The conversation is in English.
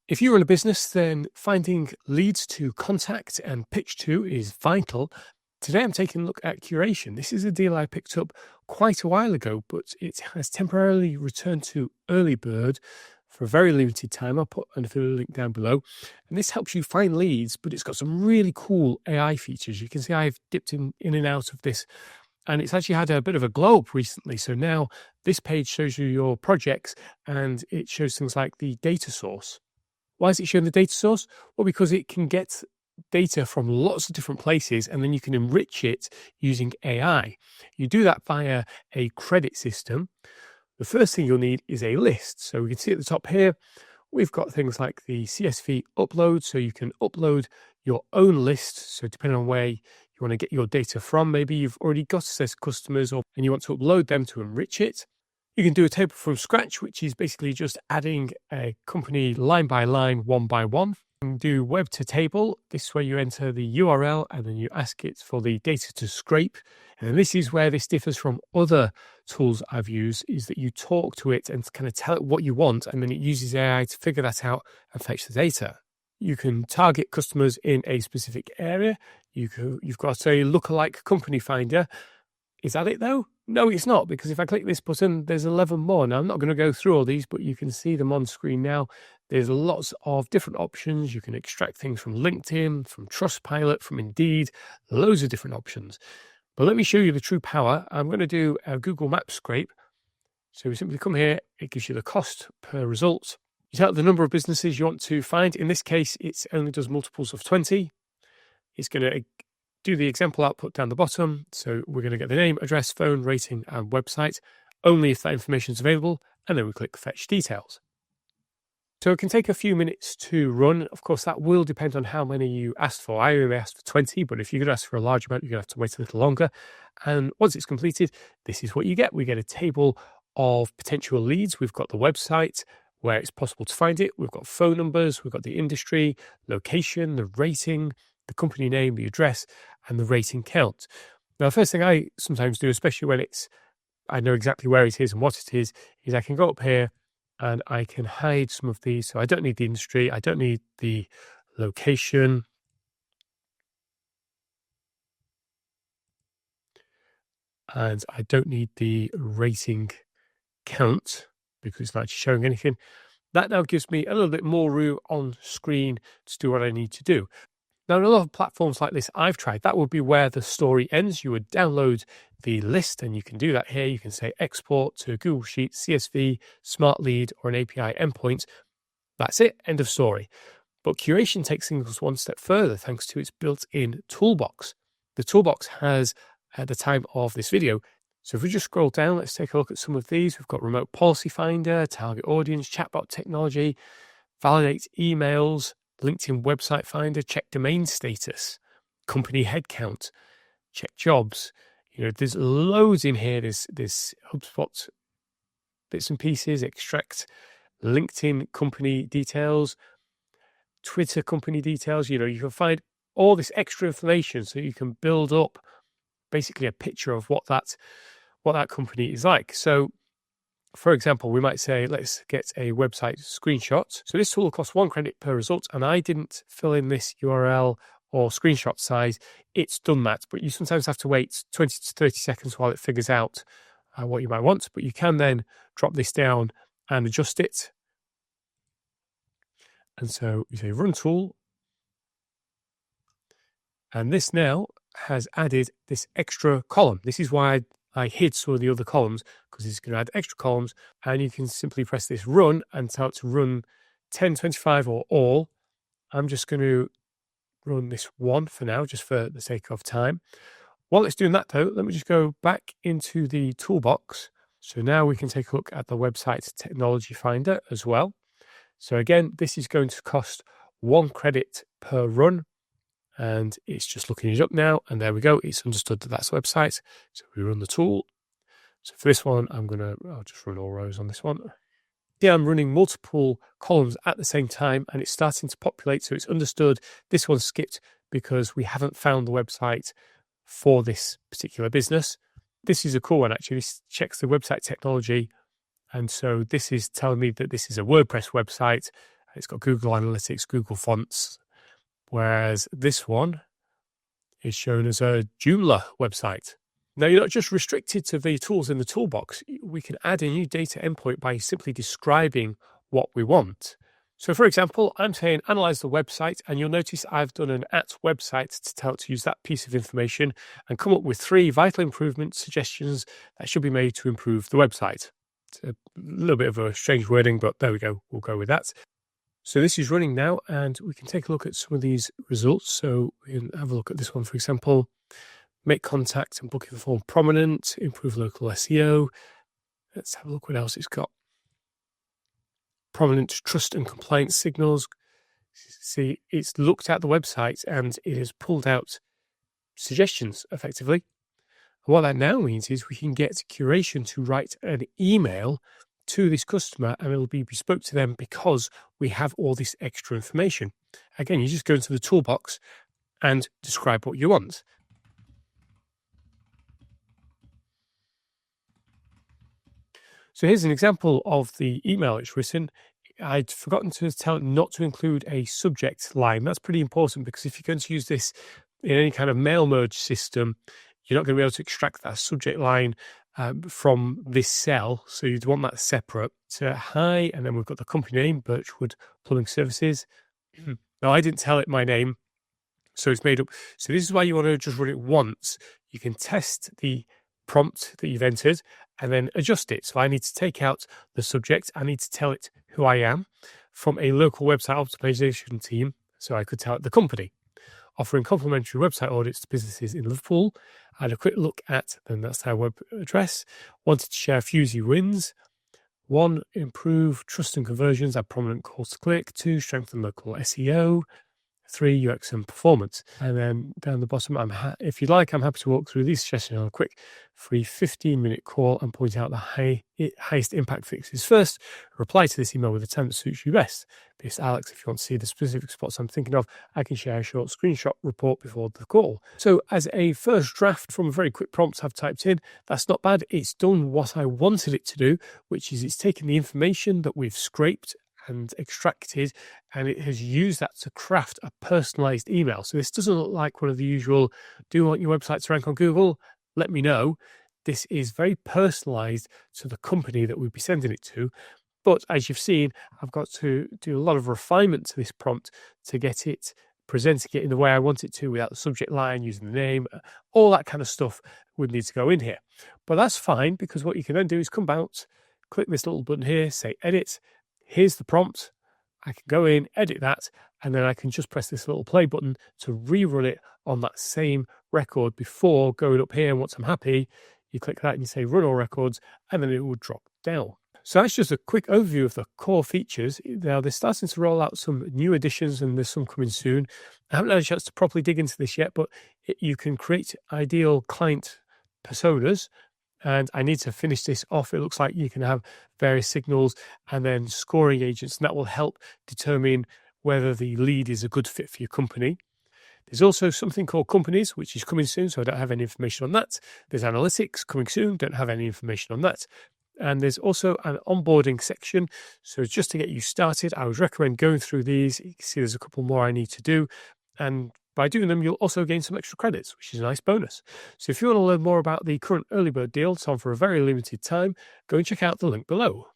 If you run a business, then finding leads to contact and pitch to is vital. Today, I'm taking a look at Kuration. This is a deal I picked up quite a while ago, but it has temporarily returned to early bird for a very limited time. I'll put an affiliate link down below. And this helps you find leads, but it's got some really cool AI features. You can see I've dipped in and out of this, and it's actually had a bit of a glow up recently. So now this page shows you your projects, and it shows things like the data source. Why is it showing the data source? Well, because it can get data from lots of different places, and then you can enrich it using AI. You do that via a credit system. The first thing you'll need is a list. So we can see at the top here, we've got things like the CSV upload. So you can upload your own list. So depending on where you want to get your data from, maybe you've already got a set of customers and you want to upload them to enrich it. You can do a table from scratch, which is basically just adding a company line by line, one by one. You can do web to table. This is where you enter the URL and then you ask it for the data to scrape. And this is where this differs from other tools I've used, is that you talk to it and kind of tell it what you want, and then it uses AI to figure that out and fetch the data. You can target customers in a specific area. You've got a lookalike company finder. Is that it though? No, it's not, because if I click this button, there's 11 more. Now, I'm not going to go through all these, but you can see them on screen now. There's lots of different options. You can extract things from LinkedIn, from Trustpilot, from Indeed, loads of different options. But let me show you the true power. I'm going to do a Google Maps scrape. So we simply come here. It gives you the cost per result. You tell it the number of businesses you want to find. In this case, it only does multiples of 20. It's going to do the example output down the bottom. So we're going to get the name, address, phone, rating, and website, only if that information is available. And then we click Fetch Details. So it can take a few minutes to run. Of course, that will depend on how many you asked for. I only asked for 20, but if you're going to ask for a large amount, you're going to have to wait a little longer. And once it's completed, this is what you get. We get a table of potential leads. We've got the website where it's possible to find it. We've got phone numbers. We've got the industry, location, the rating, the company name, the address, and the rating count. Now, the first thing I sometimes do, especially when I know exactly where it is and what it is I can go up here and I can hide some of these. So I don't need the industry. I don't need the location. And I don't need the rating count because it's not actually showing anything. That now gives me a little bit more room on screen to do what I need to do. Now, in a lot of platforms like this I've tried, that would be where the story ends. You would download the list, and you can do that here. You can say export to Google Sheets, CSV, Smart Lead, or an API endpoint. That's it, end of story. But Kuration takes things one step further thanks to its built-in Toolbox. The Toolbox has, at the time of this video, so if we just scroll down, let's take a look at some of these. We've got Remote Policy Finder, Target Audience, Chatbot Technology, Validate Emails, LinkedIn Website Finder, check domain status, company headcount, check jobs. There's loads in here. There's HubSpot bits and pieces, extract LinkedIn company details, Twitter company details. You can find all this extra information so you can build up basically a picture of what that company is like. So, for example, we might say, let's get a website screenshot. So this tool will cost 1 credit per result, and I didn't fill in this URL or screenshot size. It's done that, but you sometimes have to wait 20 to 30 seconds while it figures out what you might want. But you can then drop this down and adjust it. And so you say Run Tool. And this now has added this extra column. This is why I hid some of the other columns, because it's going to add extra columns, and you can simply press this run and tell it to run 10, 25 or all. I'm just going to run this one for now, just for the sake of time. While it's doing that though, let me just go back into the toolbox. So now we can take a look at the website technology finder as well. So again, this is going to cost 1 credit per run. And it's just looking it up now. And there we go. It's understood that that's a website. So we run the tool. So for this one, I'll just run all rows on this one. Yeah, I'm running multiple columns at the same time, and it's starting to populate. So it's understood this one's skipped because we haven't found the website for this particular business. This is a cool one, actually. This checks the website technology. And so this is telling me that this is a WordPress website. It's got Google Analytics, Google Fonts, whereas this one is shown as a Joomla website. Now, you're not just restricted to the tools in the toolbox. We can add a new data endpoint by simply describing what we want. So, for example, I'm saying analyze the website, and you'll notice I've done an at website to tell it to use that piece of information and come up with 3 vital improvement suggestions that should be made to improve the website. It's a little bit of a strange wording, but there we go. We'll go with that. So this is running now, and we can take a look at some of these results. So we can have a look at this one, for example. Make contact and booking form prominent, improve local SEO. Let's have a look what else it's got. Prominent trust and compliance signals. See, it's looked at the website and it has pulled out suggestions effectively. And what that now means is we can get Kuration to write an email to this customer, and it'll be bespoke to them because we have all this extra information. Again, you just go into the toolbox and describe what you want. So here's an example of the email it's written. I'd forgotten to tell it not to include a subject line. That's pretty important, because if you're going to use this in any kind of mail merge system, you're not going to be able to extract that subject line from this cell. So you'd want that separate. So hi, and then we've got the company name, Birchwood Plumbing Services. Now, I didn't tell it my name, so it's made up. So this is why you want to just run it once. You can test the prompt that you've entered and then adjust it. So I need to take out the subject. I need to tell it who I am from a local website optimization team. So I could tell it the company, offering complimentary website audits to businesses in Liverpool. I had a quick look at, then that's our web address. Wanted to share a few easy wins. 1, improve trust and conversions, add prominent calls to click. 2, strengthen local SEO. 3, UX and performance. And then down the bottom, if you'd like, I'm happy to walk through these suggestions on a quick free 15-minute call and point out the highest impact fixes. First, reply to this email with a time that suits you best. This Alex, if you want to see the specific spots I'm thinking of, I can share a short screenshot report before the call. So as a first draft from a very quick prompt I've typed in, that's not bad. It's done what I wanted it to do, which is it's taken the information that we've scraped and extracted, and it has used that to craft a personalized email. So this doesn't look like one of the usual, do you want your website to rank on Google? Let me know. This is very personalized to the company that we'll be sending it to. But as you've seen, I've got to do a lot of refinement to this prompt to get it presenting it in the way I want it to, without the subject line, using the name, all that kind of stuff would need to go in here. But that's fine, because what you can then do is come out, click this little button here, say edit. Here's the prompt. I can go in, edit that, and then I can just press this little play button to rerun it on that same record before going up here. And once I'm happy, you click that and you say run all records, and then it will drop down. So that's just a quick overview of the core features. Now, they're starting to roll out some new additions, and there's some coming soon. I haven't had a chance to properly dig into this yet, but you can create ideal client personas. And I need to finish this off. It looks like you can have various signals and then scoring agents, and that will help determine whether the lead is a good fit for your company. There's also something called companies, which is coming soon, so I don't have any information on that. There's analytics coming soon, don't have any information on that. And there's also an onboarding section. So just to get you started, I would recommend going through these. You can see there's a couple more I need to do. And by doing them, you'll also gain some extra credits, which is a nice bonus. So if you want to learn more about the current early bird deal, it's on for a very limited time, go and check out the link below.